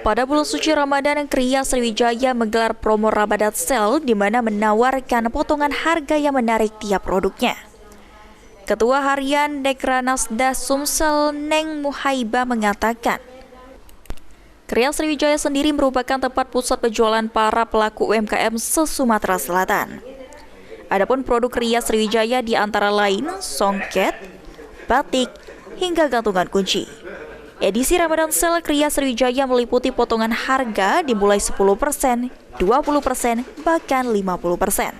Pada bulan suci Ramadan, Kria Sriwijaya menggelar promo Ramadan Sale di mana menawarkan potongan harga yang menarik tiap produknya. Ketua Harian Dekranasda Sumsel Neng Muhaiba mengatakan, Kria Sriwijaya sendiri merupakan tempat pusat penjualan para pelaku UMKM se-Sumatera Selatan. Adapun produk Kria Sriwijaya di antara lain songket, batik, hingga gantungan kunci. Edisi Ramadan Sale Kria Sriwijaya meliputi potongan harga dimulai 10%, 20%, bahkan 50%.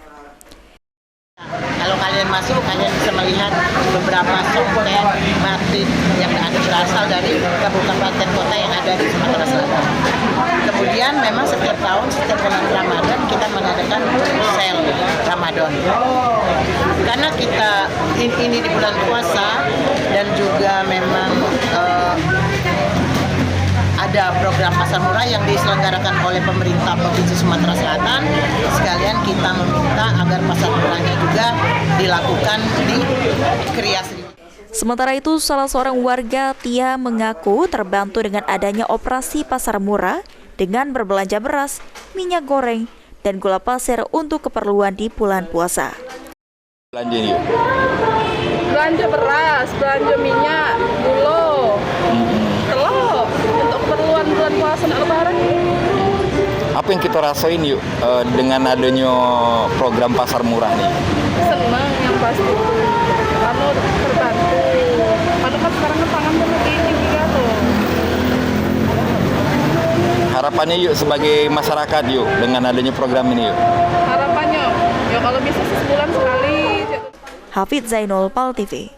Kalau kalian masuk, kalian bisa melihat beberapa songket, batik yang berasal dari kabupaten kota yang ada di Sumatera Selatan. Kemudian memang setiap tahun, setiap bulan Ramadan kita mengadakan sale Ramadan. Karena kita ini di bulan puasa dan juga memang ada program pasar murah yang diselenggarakan oleh pemerintah Provinsi Sumatera Selatan. Sekalian kita meminta agar pasar murahnya juga dilakukan di Kria Sriwijaya. Sementara itu, salah seorang warga Tia mengaku terbantu dengan adanya operasi pasar murah dengan berbelanja beras, minyak goreng, dan gula pasir untuk keperluan di bulan puasa. Belanja beras, belanja minyak, gula, telur untuk keperluan bulan puasa dan lebaran. Apa yang kita rasain yuk dengan adanya program pasar murah nih? Senang yang pasti, karena terbantu. Padahal kan sekarang pangan perlu tinggi tuh. Harapannya yuk sebagai masyarakat yuk dengan adanya program ini yuk. Harapannya, ya kalau bisa sebulan sekali. Hafid Zainul, PAL TV.